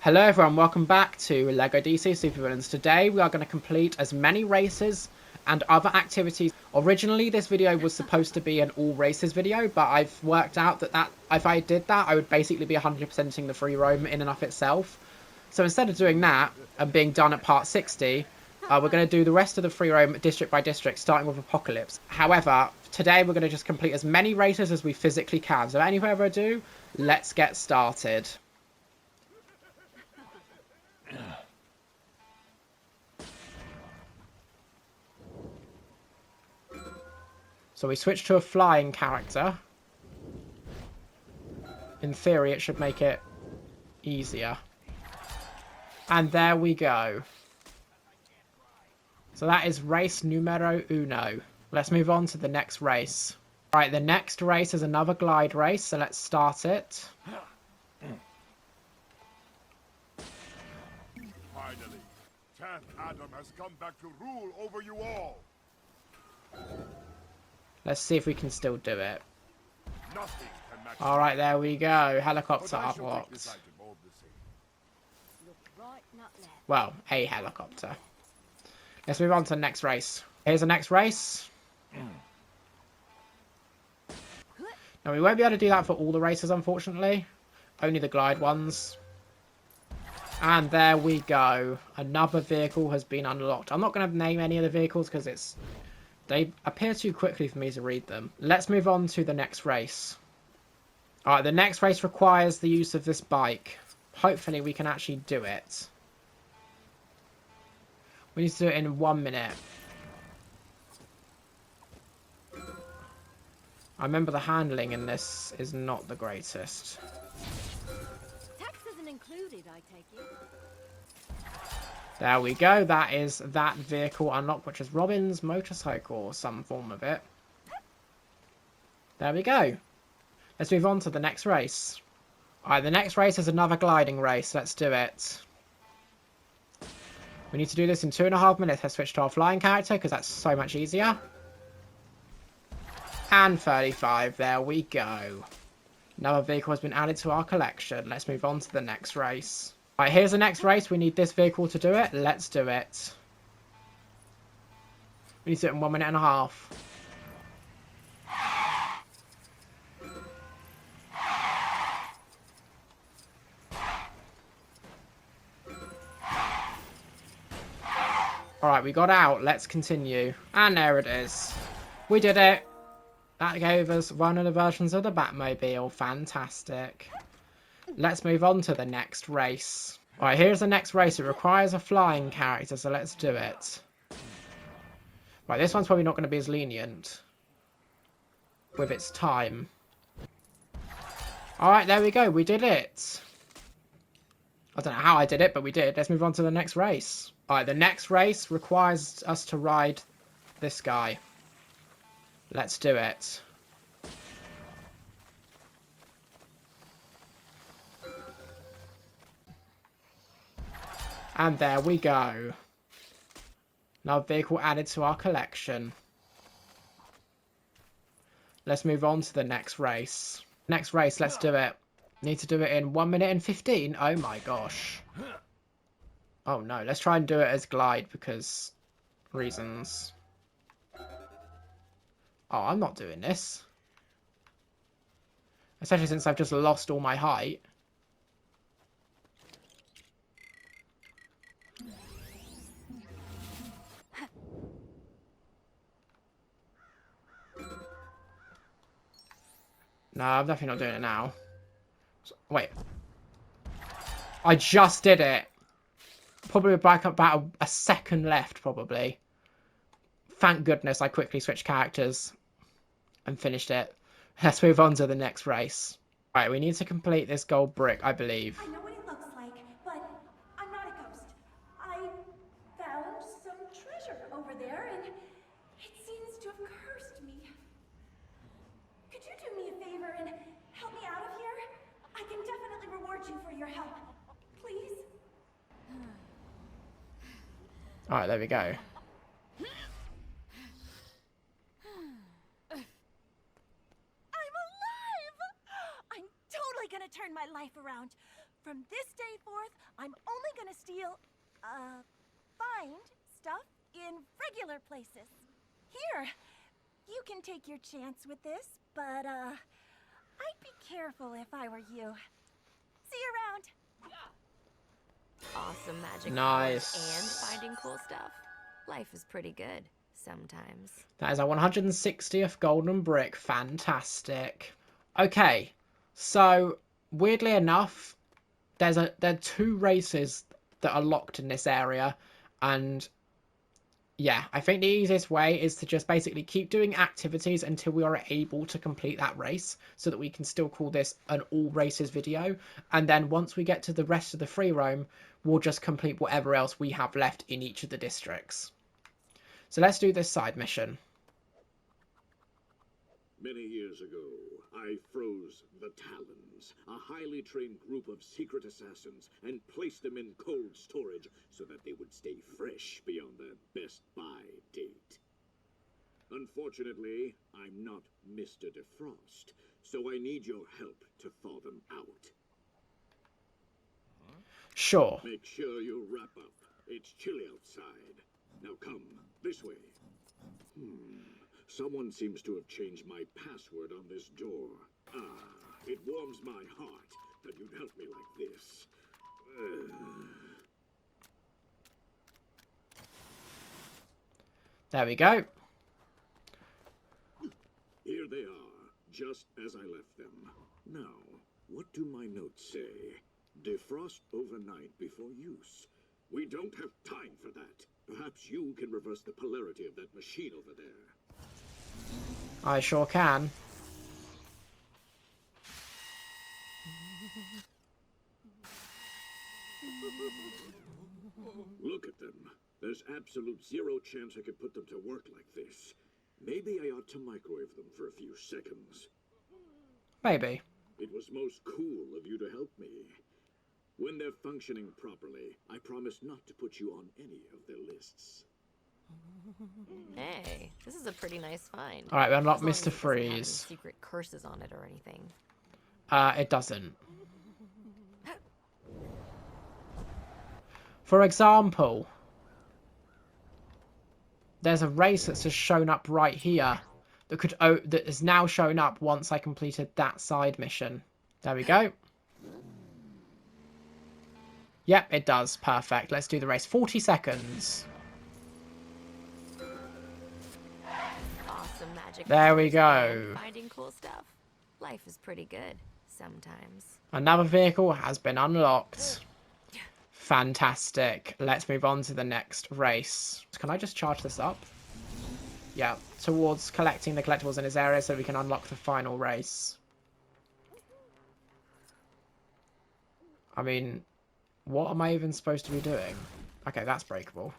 Hello everyone, welcome back to LEGO DC Supervillains. Today we are going to complete as many races and other activities. Originally this video was supposed to be an all races video, but I've worked out that if I did that I would basically be 100%ing the free roam in and of itself. So instead of doing that and being done at part 60, we're going to do the rest of the free roam district by district, starting with Apocalypse. However, today we're going to just complete as many races as we physically can. So any further ado, let's get started. So we switch to a flying character. In theory, it should make it easier. And there we go. So that is race numero uno. Let's move on to the next race. Right, the next race is another glide race, so let's start it. Finally, 10th Adam has come back to rule over you all. Let's see if we can still do it. Nothing can match. Alright, there we go. Helicopter But I shall take unlocked. this item all the same. Right, not left. Well, a helicopter. Let's move on to the next race. Here's the next race. Now, we won't be able to do that for all the races, unfortunately. Only the glide ones. And there we go. Another vehicle has been unlocked. I'm not going to name any of the vehicles because they appear too quickly for me to read them. Let's move on to the next race. Alright, the next race requires the use of this bike. Hopefully we can actually do it. We need to do it in 1 minute. I remember the handling in this is not the greatest. Tax isn't included, I take it. There we go. That is that vehicle unlocked, which is Robin's motorcycle or some form of it. There we go. Let's move on to the next race. Alright, the next race is another gliding race. Let's do it. We need to do this in 2.5 minutes. Let's switch to our flying character because that's so much easier. And 35. There we go. Another vehicle has been added to our collection. Let's move on to the next race. Right, here's the next race. We need this vehicle to do it. Let's do it. We need to do it in 1.5 minutes. Alright, we got out. Let's continue. And there it is. We did it. That gave us one of the versions of the Batmobile. Fantastic. Let's move on to the next race. Alright, here's the next race. It requires a flying character, so let's do it. Right, this one's probably not going to be as lenient with its time. Alright, there we go. We did it. I don't know how I did it, but we did. Let's move on to the next race. Alright, the next race requires us to ride this guy. Let's do it. And there we go. Another vehicle added to our collection. Let's move on to the next race. Next race, let's do it. Need to do it in 1 minute and 15. Oh my gosh. Oh no, let's try and do it as glide because reasons. Oh, I'm not doing this. Especially since I've just lost all my height. No, I'm definitely not doing it now. Wait. I just did it. Probably back up about a second left, probably. Thank goodness I quickly switched characters and finished it. Let's move on to the next race. Right, we need to complete this gold brick, I believe. I know what it looks like, but I'm not a ghost. I found some treasure over there, and it seems to have cursed me. Could you do me a favor and help me out of here? I can definitely reward you for your help. Please? Alright, there we go. I'm alive! I'm totally gonna turn my life around. From this day forth, I you'll, find stuff in regular places. Here, you can take your chance with this, but, I'd be careful if I were you. See you around. Awesome magic Nice. powers and finding cool stuff. Life is pretty good sometimes. That is our 160th golden brick. Fantastic. Okay, so weirdly enough, there are 2 races that are locked in this area, and yeah, I think the easiest way is to just basically keep doing activities until we are able to complete that race, so that we can still call this an all races video. And then once we get to the rest of the free roam, we'll just complete whatever else we have left in each of the districts. So let's do this side mission. Many years ago, I froze the Talons, a highly trained group of secret assassins, and placed them in cold storage so that they would stay fresh beyond their best buy date. Unfortunately, I'm not Mr. Defrost, so I need your help to thaw them out. Sure. Make sure you wrap up. It's chilly outside. Now come, this way. Someone seems to have changed my password on this door. It warms my heart that you'd help me like this. There we go. Here they are, just as I left them. Now, what do my notes say? Defrost overnight before use. We don't have time for that. Perhaps you can reverse the polarity of that machine over there. I sure can. Look at them. There's absolute zero chance I could put them to work like this. Maybe I ought to microwave them for a few seconds. Maybe. It was most cool of you to help me. When they're functioning properly, I promise not to put you on any of their lists. Hey, this is a pretty nice find. Alright, we unlock As long as Mr. it doesn't have any Freeze. secret curses on it or anything. It doesn't. For example, there's a race that's just shown up right here that is now shown up once I completed that side mission. There we go. Yep, it does. Perfect. Let's do the race. 40 seconds. Awesome magic There we powers go. and finding cool stuff. Life is pretty good sometimes. Another vehicle has been unlocked. Fantastic. Let's move on to the next race. Can I just charge this up? Yeah, towards collecting the collectibles in this area so we can unlock the final race. I mean, what am I even supposed to be doing? Okay, that's breakable.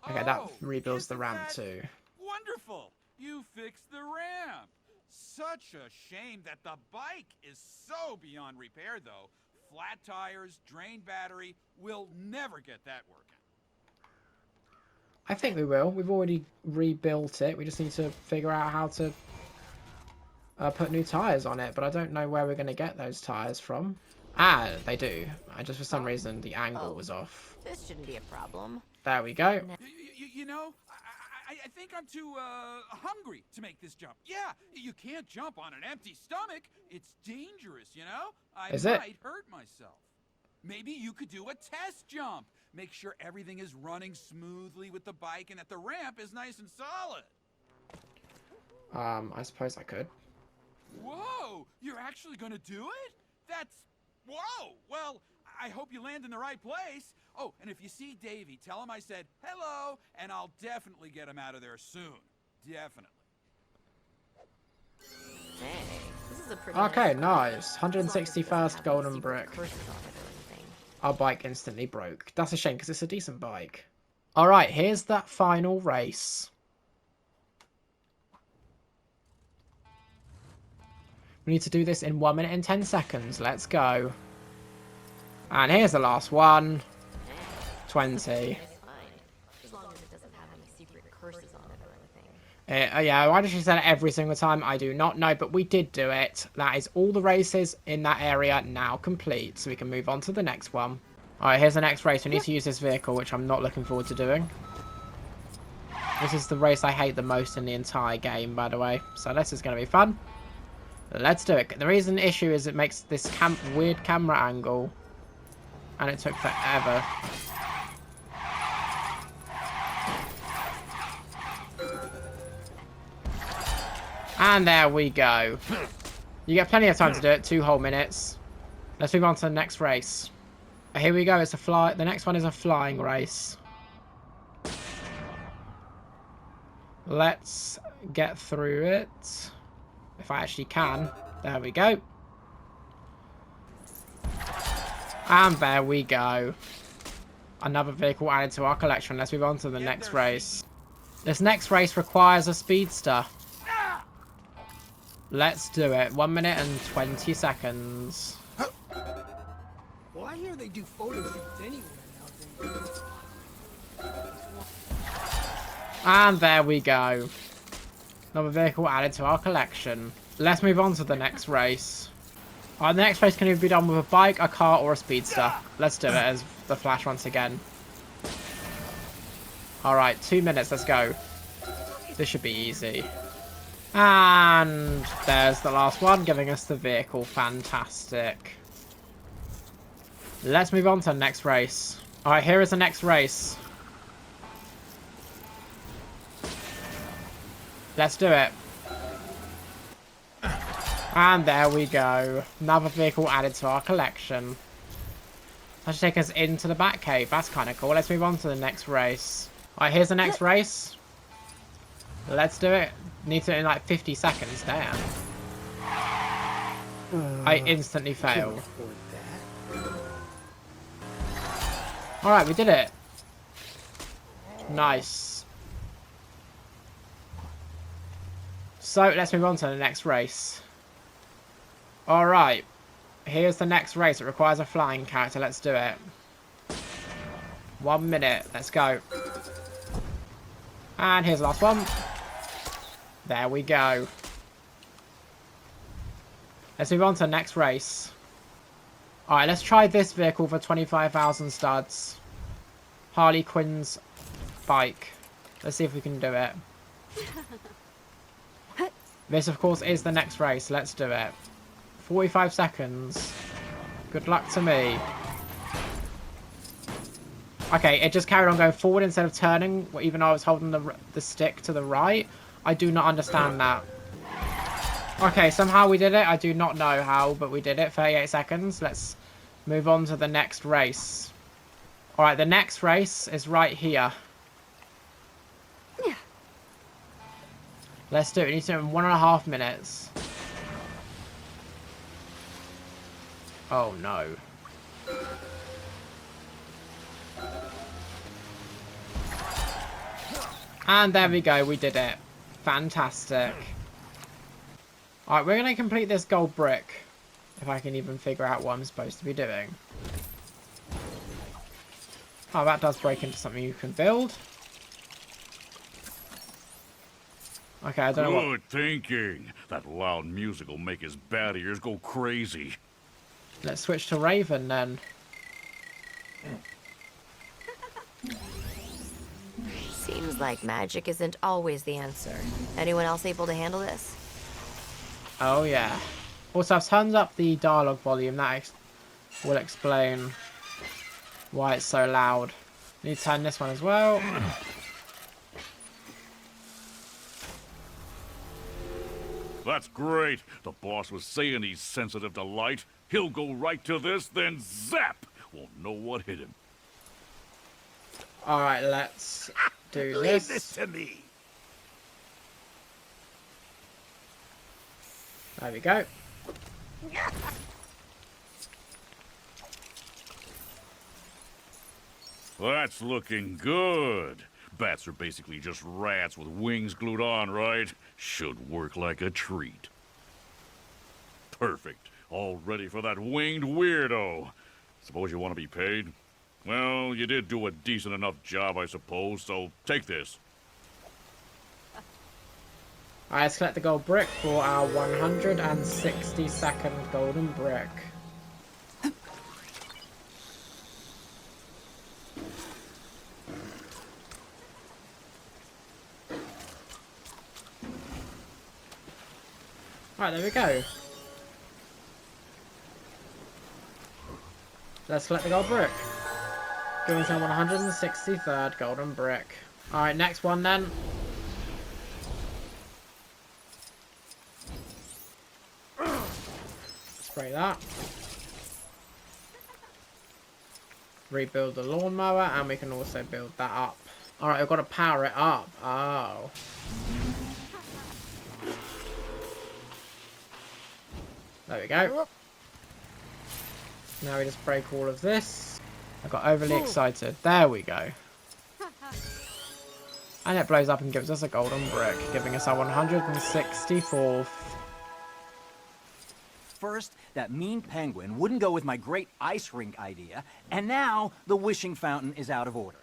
Okay, that rebuilds the ramp too. Wonderful! You fixed the ramp! Such a shame that the bike is so beyond repair, though. Flat tires, drained battery, we'll never get that working. I think we will. We've already rebuilt it. We just need to figure out how to put new tires on it, but I don't know where we're going to get those tires from. Ah, they do. Just for some reason, the angle was off. This shouldn't be a problem. There we go. You know, I think I'm too hungry to make this jump. Yeah, you can't jump on an empty stomach. It's dangerous, you know? I might hurt myself. Maybe you could do a test jump. Make sure everything is running smoothly with the bike and that the ramp is nice and solid. I suppose I could. Whoa, you're actually gonna do it? That's... Whoa! Well, I hope you land in the right place. Oh, and if you see Davey, tell him I said hello, and I'll definitely get him out of there soon. Definitely. Hey, this is a pretty Okay, nice. nice. 161st golden brick. Curses on it or anything. Our bike instantly broke. That's a shame because it's a decent bike. Alright, here's that final race. We need to do this in 1 minute and 10 seconds. Let's go. And here's the last one. 20. Nice find. As long as it doesn't have any secret curses on it or anything. Yeah, why did she say that every single time? I do not know, but we did do it. That is all the races in that area now complete, so we can move on to the next one. Alright, here's the next race. We need to use this vehicle, which I'm not looking forward to doing. This is the race I hate the most in the entire game, by the way. So this is going to be fun. Let's do it. The reason the issue is it makes this weird camera angle. And it took forever. And there we go. You get plenty of time to do it. 2 whole minutes. Let's move on to the next race. Here we go. It's the next one is a flying race. Let's get through it. If I actually can. There we go. And there we go. Another vehicle added to our collection. Let's move on to the next race. This next race requires a speedster. Let's do it. 1 minute and 20 seconds. Well, I hear they do photo shoots anywhere now. And there we go. Another vehicle added to our collection. Let's move on to the next race. Alright, the next race can either be done with a bike, a car, or a speedster. Let's do it as the Flash once again. Alright, 2 minutes, let's go. This should be easy. And there's the last one, giving us the vehicle. Fantastic. Let's move on to the next race. Alright, here is the next race. Let's do it. And there we go. Another vehicle added to our collection. That should take us into the Batcave. That's kind of cool. Let's move on to the next race. Alright, here's the next race. Let's do it. Need to do it in like 50 seconds. Damn. I instantly failed. Alright, we did it. Nice. So, let's move on to the next race. Alright. Here's the next race. It requires a flying character. Let's do it. 1 minute. Let's go. And here's the last one. There we go. Let's move on to the next race. Alright, let's try this vehicle for 25,000 studs. Harley Quinn's bike. Let's see if we can do it. This, of course, is the next race. Let's do it. 45 seconds. Good luck to me. Okay, it just carried on going forward instead of turning, even though I was holding the stick to the right. I do not understand that. Okay, somehow we did it. I do not know how, but we did it. 38 seconds. Let's move on to the next race. Alright, the next race is right here. Let's do it. We need to do it in 1.5 minutes. Oh no. And there we go. We did it. Fantastic. Alright, we're going to complete this gold brick. If I can even figure out what I'm supposed to be doing. Oh, that does break into something you can build. Okay, I don't know what... Good thinking. That loud music will make his bat ears go crazy. Let's switch to Raven then. Seems like magic isn't always the answer. Anyone else able to handle this? Oh yeah. Also, I've turned up the dialogue volume. That will explain why it's so loud. Need to turn this one as well. That's great. The boss was saying he's sensitive to light. He'll go right to this, then zap! Won't know what hit him. Alright, let's do this. Leave this to me. There we go. That's looking good. Bats are basically just rats with wings glued on, right? Should work like a treat. Perfect. All ready for that winged weirdo. Suppose you want to be paid? Well, you did do a decent enough job, I suppose, so take this. Alright, let's collect the gold brick for our 162nd golden brick. Right, there we go. Let's collect the gold brick. Giving us our 163rd golden brick. Alright, next one then. Spray that. Rebuild the lawnmower, and we can also build that up. Alright, I've got to power it up. Oh. There we go. Now we just break all of this. I got overly excited. There we go. And it blows up and gives us a golden brick, giving us our 164th. First, that mean penguin wouldn't go with my great ice rink idea, and now the wishing fountain is out of order.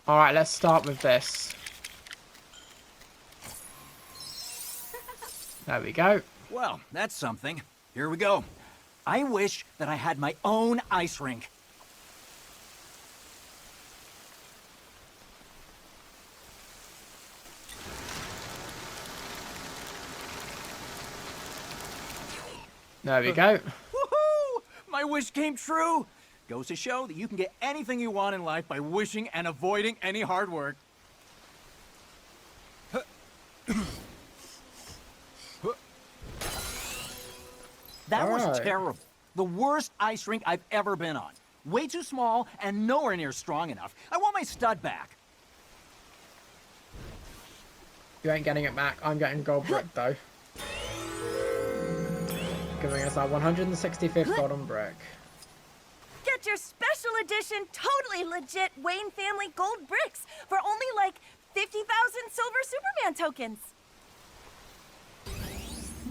Alright, let's start with this. There we go. Well, that's something. Here we go. I wish that I had my own ice rink. There we go. Woohoo! My wish came true! Goes to show that you can get anything you want in life by wishing and avoiding any hard work. That was terrible. The worst ice rink I've ever been on. Way too small and nowhere near strong enough. I want my stud back. You ain't getting it back. I'm getting gold brick though. Giving us our 165th golden brick. Get your special edition, totally legit Wayne family gold bricks for only like 50,000 silver Superman tokens.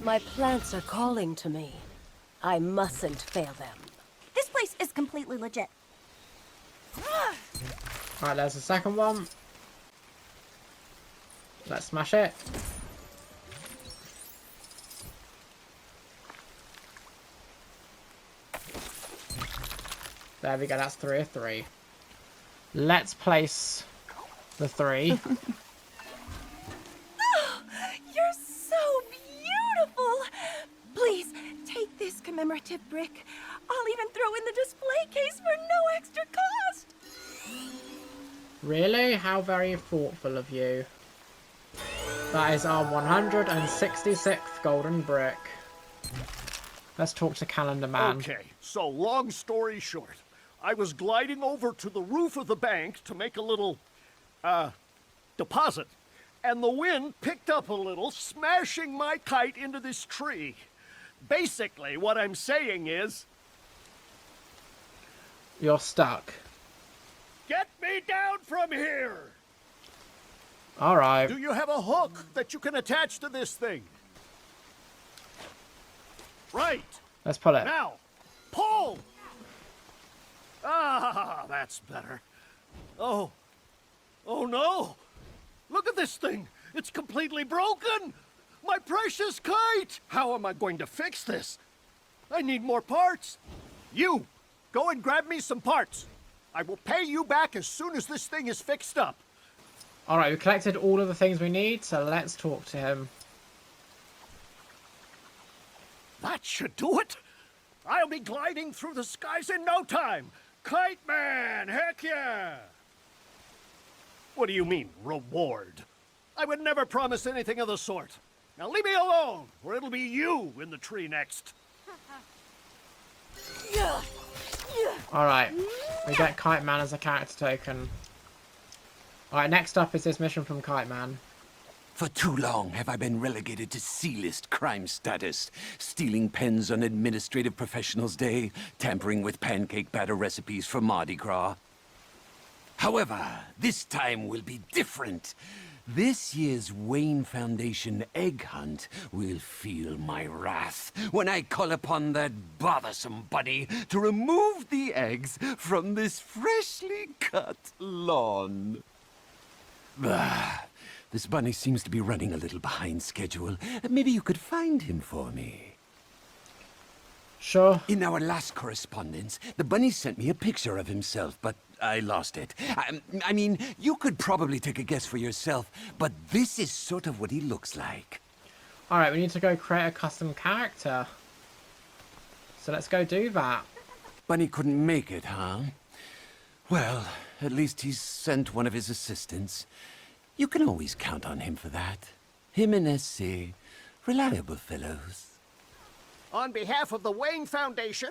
My plants are calling to me. I mustn't fail them. This place is completely legit. Alright, there's the second one. Let's smash it. There we go, that's 3 of 3. Let's place the 3. Oh, you're so beautiful! Please, take this commemorative brick. I'll even throw in the display case for no extra cost. Really? How very thoughtful of you. That is our 166th golden brick. Let's talk to Calendar Man. Okay, so long story short, I was gliding over to the roof of the bank to make a little, deposit, and the wind picked up a little, smashing my kite into this tree. Basically, what I'm saying is... You're stuck. Get me down from here! Alright. Do you have a hook that you can attach to this thing? Right. Let's pull it. Now, pull! Ah, that's better. Oh. Oh no! Look at this thing! It's completely broken! My precious kite! How am I going to fix this? I need more parts. You, go and grab me some parts. I will pay you back as soon as this thing is fixed up. Alright, we collected all of the things we need, so let's talk to him. That should do it. I'll be gliding through the skies in no time. Kite Man, heck yeah! What do you mean, reward? I would never promise anything of the sort. Now leave me alone, or it'll be you in the tree next. Alright, we get Kite Man as a character token. Alright, next up is this mission from Kite Man. For too long have I been relegated to C-list crime status, stealing pens on Administrative Professionals Day, tampering with pancake batter recipes for Mardi Gras. However, this time will be different. This year's Wayne Foundation egg hunt will feel my wrath when I call upon that bothersome bunny to remove the eggs from this freshly cut lawn. This bunny seems to be running a little behind schedule. Maybe you could find him for me. Sure. In our last correspondence, the bunny sent me a picture of himself, but I lost it. I mean, you could probably take a guess for yourself, but this is sort of what he looks like. Alright, we need to go create a custom character. So let's go do that. Bunny couldn't make it, huh? Well, at least he's sent one of his assistants. You can always count on him for that. Him and SC. Reliable fellows. On behalf of the Wayne Foundation,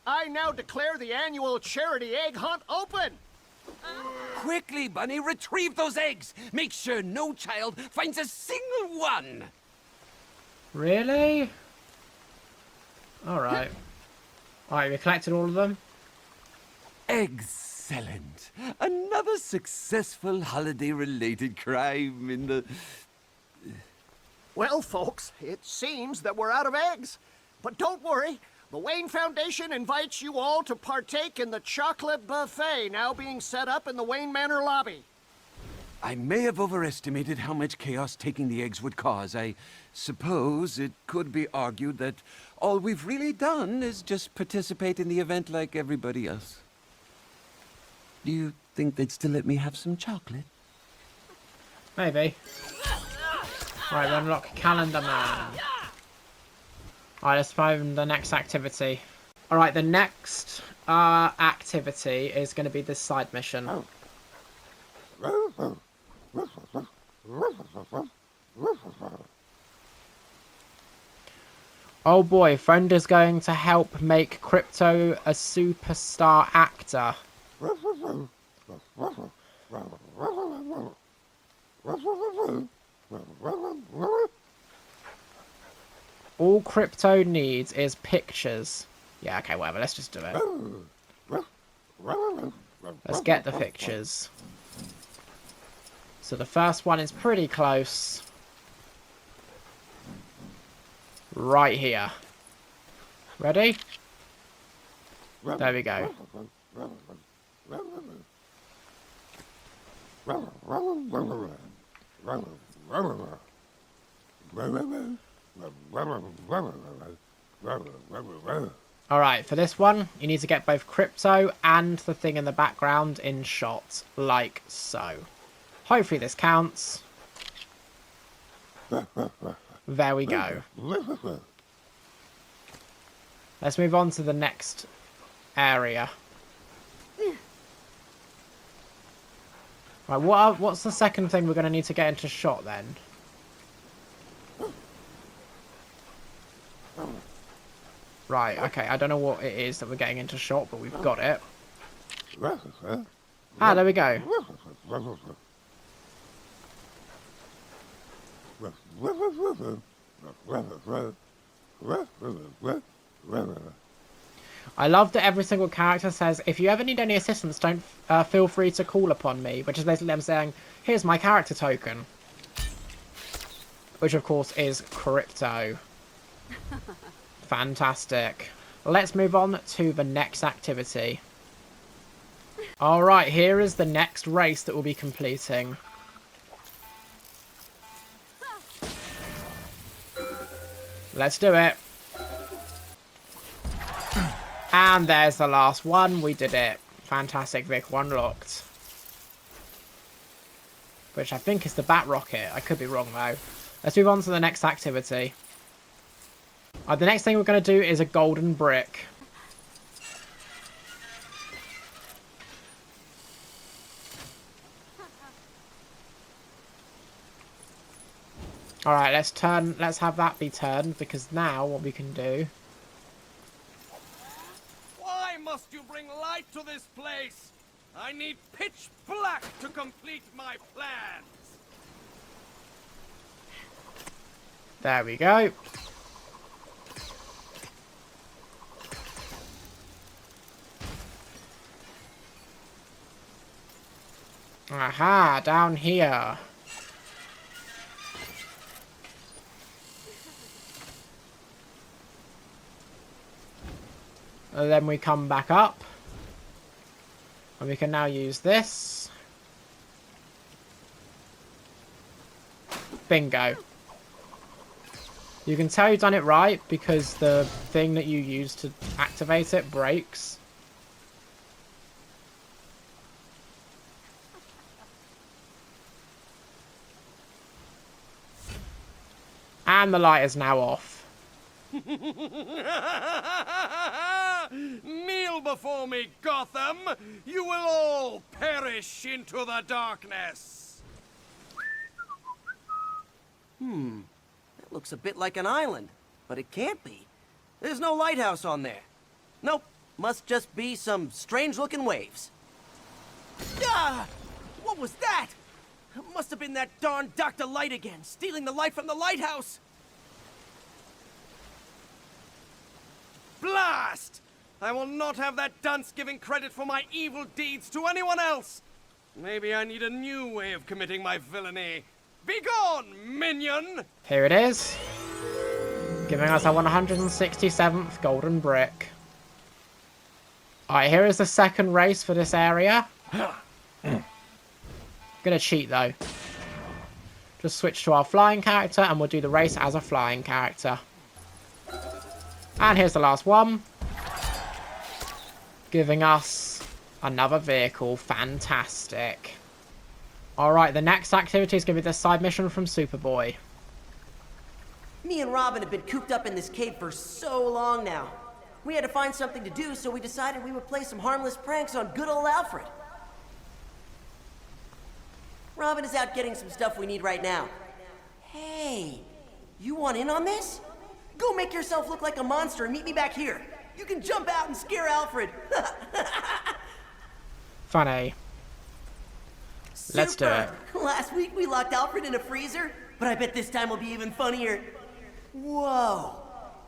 I now declare the annual charity egg hunt open! Quickly, Bunny, retrieve those eggs! Make sure no child finds a single one! Really? Alright. Alright, we collected all of them. Excellent. Another successful holiday-related crime in the... Well, folks, it seems that we're out of eggs. But don't worry, the Wayne Foundation invites you all to partake in the chocolate buffet now being set up in the Wayne Manor lobby. I may have overestimated how much chaos taking the eggs would cause. I suppose it could be argued that all we've really done is just participate in the event like everybody else. Do you think they'd still let me have some chocolate? Maybe. Right, we unlock Calendar Man. Alright, let's find the next activity. Alright, the next activity is going to be this side mission. Oh boy, friend is going to help make Crypto a superstar actor. All Crypto needs is pictures. Yeah, okay, whatever, let's just do it. Let's get the pictures. So the first one is pretty close. Right here. Ready? There we go. Alright, for this one, you need to get both Crypto and the thing in the background in shot, like so. Hopefully this counts. There we go. Let's move on to the next area. Right, what's the second thing we're going to need to get into shot then? Right, okay, I don't know what it is that we're getting into shot, but we've got it. Ah, there we go. I love that every single character says, if you ever need any assistance, don't feel free to call upon me, which is basically them saying, here's my character token. Which of course is Crypto. Fantastic. Let's move on to the next activity. Alright, here is the next race that we'll be completing. Let's do it. And there's the last one. We did it. Fantastic, vehicle unlocked. Which I think is the Bat Rocket. I could be wrong though. Let's move on to the next activity. The next thing we're going to do is a golden brick. Alright, let's have that be turned, because now what we can do... Why must you bring light to this place? I need pitch black to complete my plans. There we go. Aha, down here. And then we come back up. And we can now use this. Bingo. You can tell you've done it right because the thing that you use to activate it breaks. And the light is now off. Kneel before me, Gotham! You will all perish into the darkness! That looks a bit like an island, but it can't be. There's no lighthouse on there. Nope, must just be some strange-looking waves. Ah! What was that? It must have been that darn Dr. Light again, stealing the light from the lighthouse! Blast! I will not have that dunce giving credit for my evil deeds to anyone else! Maybe I need a new way of committing my villainy. Begone, minion! Here it is. Giving us our 167th golden brick. Alright, here is the second race for this area. Gonna cheat though. Just switch to our flying character and we'll do the race as a flying character. And here's the last one. Giving us another vehicle. Fantastic. Alright, the next activity is going to be the side mission from Superboy. Me and Robin have been cooped up in this cave for so long now. We had to find something to do, so we decided we would play some harmless pranks on good old Alfred. Robin is out getting some stuff we need right now. Hey, you want in on this? Go make yourself look like a monster and meet me back here. You can jump out and scare Alfred. Funny. Let's do it. Last week we locked Alfred in a freezer, but I bet this time will be even funnier. Whoa.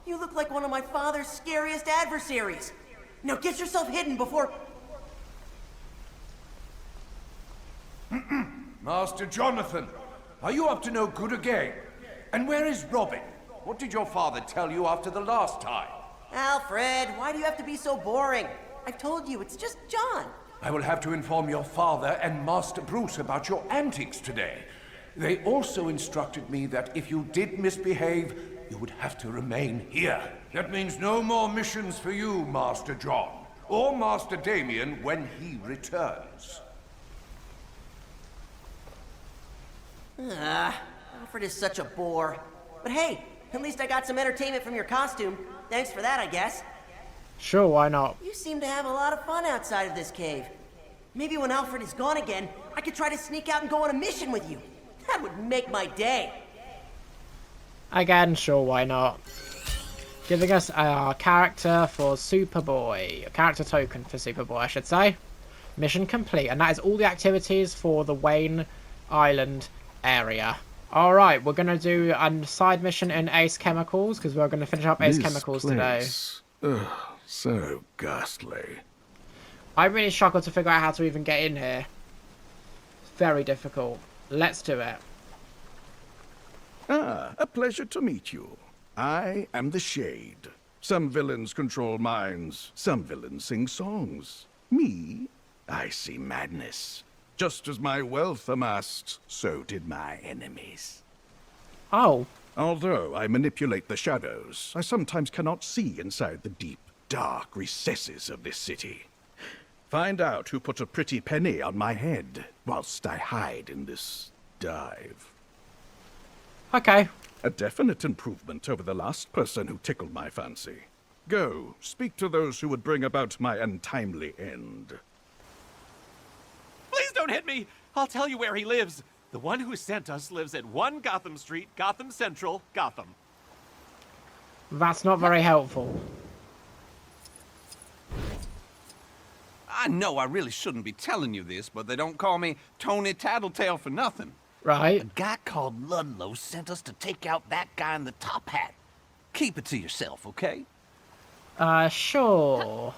You look like one of my father's scariest adversaries. Now get yourself hidden before... Master Jonathan, are you up to no good again? And where is Robin? What did your father tell you after the last time? Alfred, why do you have to be so boring? I've told you, it's just John. I will have to inform your father and Master Bruce about your antics today. They also instructed me that if you did misbehave, you would have to remain here. That means no more missions for you, Master John, or Master Damien when he returns. Alfred is such a bore. But hey, at least I got some entertainment from your costume. Thanks for that, I guess. Sure, why not? You seem to have a lot of fun outside of this cave. Maybe when Alfred is gone again, I could try to sneak out and go on a mission with you. That would make my day. Again, sure, why not? Giving us a character for Superboy. A character token for Superboy, I should say. Mission complete. And that is all the activities for the Wayne Island area. Alright, we're going to do a side mission in Ace Chemicals, because we're going to finish up Ace Chemicals today. Ugh, so ghastly. I really struggle to figure out how to even get in here. It's very difficult. Let's do it. Ah, a pleasure to meet you. I am the Shade. Some villains control minds, some villains sing songs. Me, I see madness. Just as my wealth amassed, so did my enemies. Oh. Although I manipulate the shadows, I sometimes cannot see inside the deep, dark recesses of this city. Find out who put a pretty penny on my head, whilst I hide in this dive. Okay. A definite improvement over the last person who tickled my fancy. Go, speak to those who would bring about my untimely end. Please don't hit me! I'll tell you where he lives. The one who sent us lives at 1 Gotham Street, Gotham Central, Gotham. That's not very helpful. I know I really shouldn't be telling you this, but they don't call me Tony Tattletale for nothing. Right. A guy called Ludlow sent us to take out that guy in the top hat. Keep it to yourself, okay? Sure.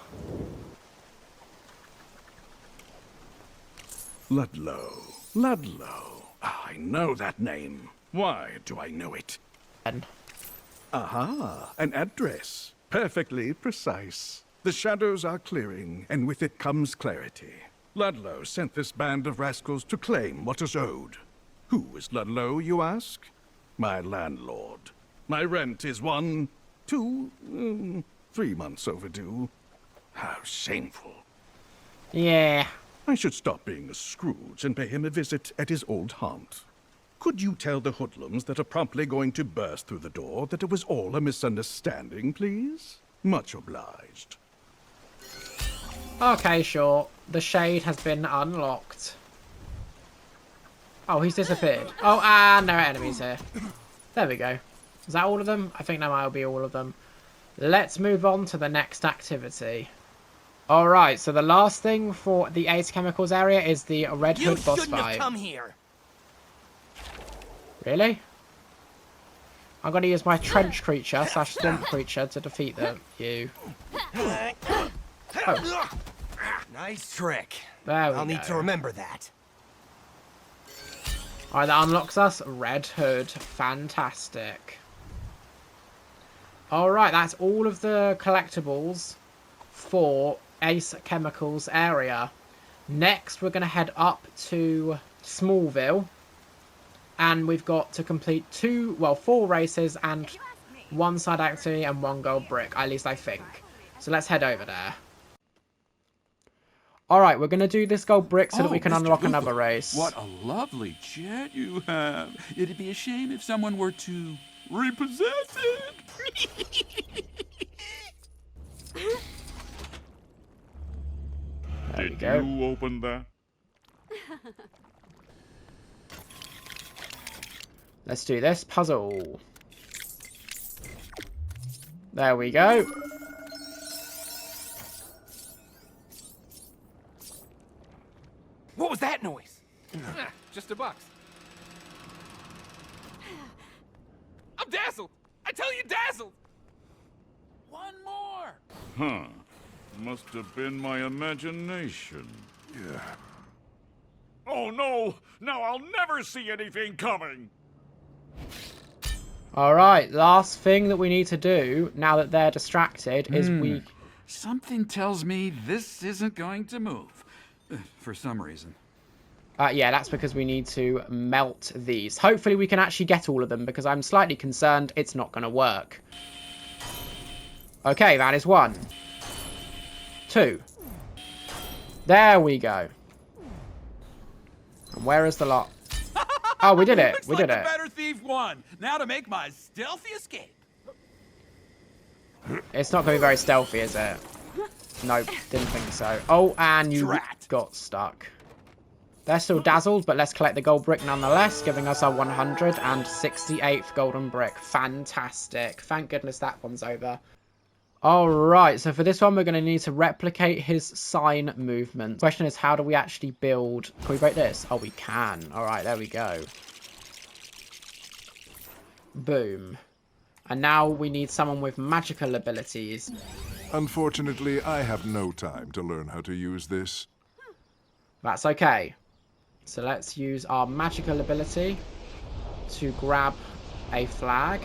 Ludlow. Ludlow. I know that name. Why do I know it? Aha, an address. Perfectly precise. The shadows are clearing, and with it comes clarity. Ludlow sent this band of rascals to claim what is owed. Who is Ludlow, you ask? My landlord. My rent is 1, 2, 3 months overdue. How shameful. Yeah. I should stop being a Scrooge and pay him a visit at his old haunt. Could you tell the hoodlums that are promptly going to burst through the door that it was all a misunderstanding, please? Much obliged. Okay, sure. The shade has been unlocked. Oh, he's disappeared. Oh, and there are enemies here. There we go. Is that all of them? I think that might be all of them. Let's move on to the next activity. Alright, so the last thing for the Ace Chemicals area is the Red Hood boss fight. You shouldn't have come here. Really? I'm going to use my trench creature / swamp creature to defeat you. Oh. Nice trick. There we go. I'll need to remember that. Alright, that unlocks us Red Hood. Fantastic. Alright, that's all of the collectibles for Ace Chemicals area. Next, we're going to head up to Smallville. And we've got to complete 4 races and 1 side activity and 1 gold brick. At least I think. So let's head over there. Alright, we're going to do this gold brick so that we can unlock another race. What a lovely jet you have. It'd be a shame if someone were to repossess it. Did you open that? Let's do this puzzle. There we go. What was that noise? Just $1. I'm dazzled. I tell you, dazzled. One more. Huh. Must have been my imagination. Yeah. Oh no! Now I'll never see anything coming! Alright, last thing that we need to do, now that they're distracted, is we... Something tells me this isn't going to move. For some reason. Yeah, that's because we need to melt these. Hopefully we can actually get all of them, because I'm slightly concerned it's not going to work. Okay, that is 1. 2. There we go. And where is the lot? Oh, we did it. Looks We like did the it. better thief won. Now to make my stealthy escape. It's not going to be very stealthy, is it? Nope, didn't think so. Oh, and you got stuck. They're still dazzled, but let's collect the gold brick nonetheless, giving us our 168th golden brick. Fantastic. Thank goodness that one's over. Alright, so for this one, we're going to need to replicate his sign movement. The question is, how do we actually build... Can we break this? Oh, we can. Alright, there we go. Boom. And now we need someone with magical abilities. Unfortunately, I have no time to learn how to use this. That's okay. So let's use our magical ability to grab a flag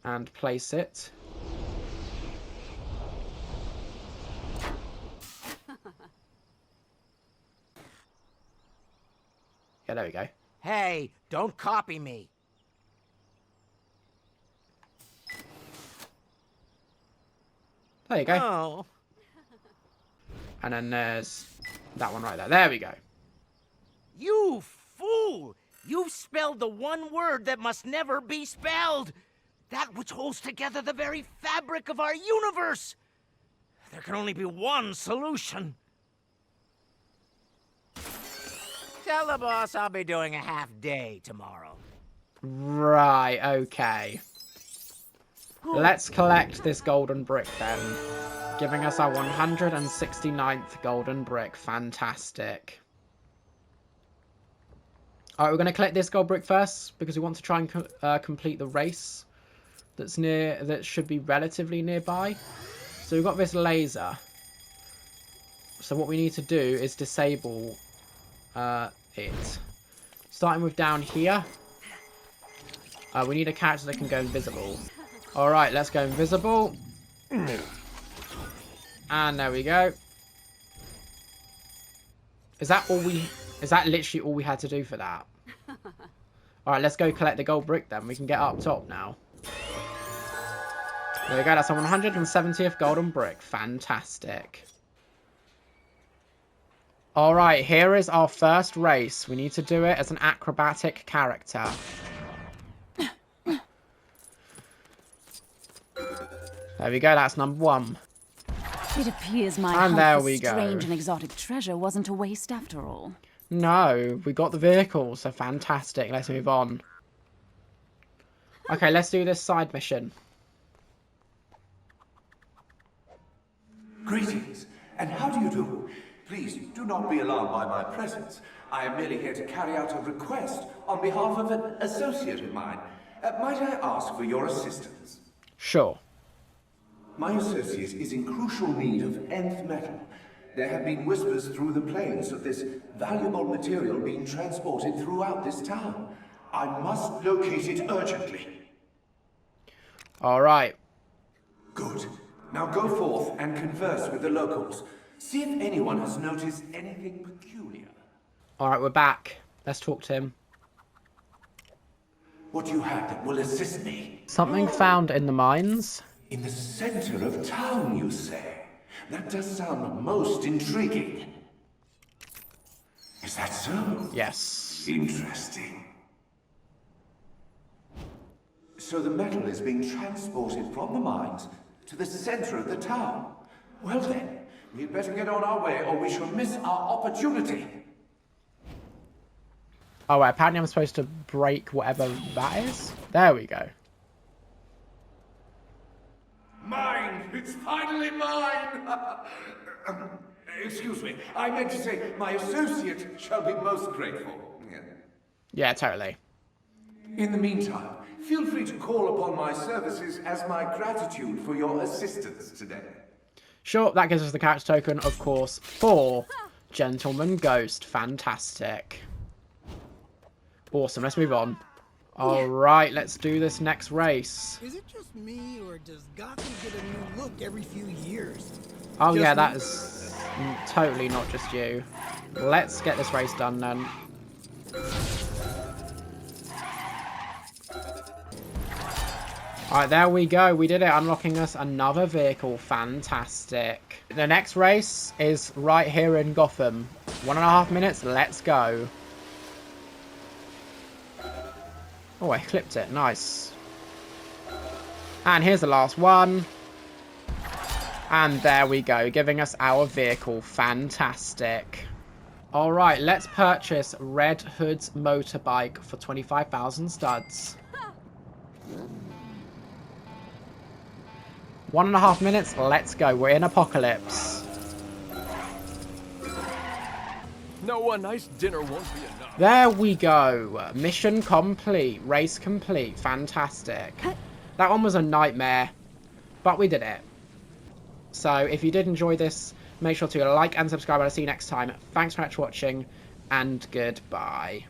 and place it. Yeah, there we go. Hey, don't copy me. There you go. Oh. And then there's that one right there. There we go. You fool! You've spelled the one word that must never be spelled. That which holds together the very fabric of our universe. There can only be one solution. Tell the boss I'll be doing a half day tomorrow. Right, okay. Let's collect this golden brick then. Giving us our 169th golden brick. Fantastic. Alright, we're going to collect this gold brick first because we want to try and complete the race that should be relatively nearby. So we've got this laser. So what we need to do is disable it. Starting with down here. We need a character that can go invisible. Alright, let's go invisible. And there we go. Is that literally all we had to do for that? Alright, let's go collect the gold brick then. We can get up top now. There we go, that's a 170th golden brick. Fantastic. Alright, here is our first race. We need to do it as an acrobatic character. There we go, that's number 1. It appears my And hunt there for we go. strange and exotic treasure wasn't a waste after all. No, we got the vehicle, so fantastic. Let's move on. Okay, let's do this side mission. Greetings, and how do you do? Please do not be alarmed by my presence. I am merely here to carry out a request on behalf of an associate of mine. Might I ask for your assistance? Sure. My associate is in crucial need of nth metal. There have been whispers through the plains of this valuable material being transported throughout this town. I must locate it urgently. Alright. Good. Now go forth and converse with the locals. See if anyone has noticed anything peculiar. Alright, we're back. Let's talk to him. What do you have that will assist me? Something found in the mines. In the center of town, you say? That does sound most intriguing. Is that so? Yes. Interesting. So the metal is being transported from the mines to the center of the town. Well then, we'd better get on our way or we shall miss our opportunity. Oh, wait, apparently I'm supposed to break whatever that is. There we go. Mine! It's finally mine! Excuse me, I meant to say my associate shall be most grateful. Yeah, totally. In the meantime, feel free to call upon my services as my gratitude for your assistance today. Sure, that gives us the character token, of course, for Gentleman Ghost. Fantastic. Awesome, let's move on. Alright, let's do this next race. Is it just me, or does Gotham get a new look every few years? Oh yeah, that is totally not just you. Let's get this race done then. Alright, there we go. We did it, unlocking us another vehicle. Fantastic. The next race is right here in Gotham. 1.5 minutes, let's go. Oh, I clipped it. Nice. And here's the last one. And there we go, giving us our vehicle. Fantastic. Alright, let's purchase Red Hood's motorbike for 25,000 studs. 1.5 minutes, let's go. We're in Apocalypse. No, a nice dinner won't be enough. There we go. Mission complete. Race complete. Fantastic. That one was a nightmare, but we did it. So if you did enjoy this, make sure to like and subscribe, and I'll see you next time. Thanks very much for watching, and goodbye.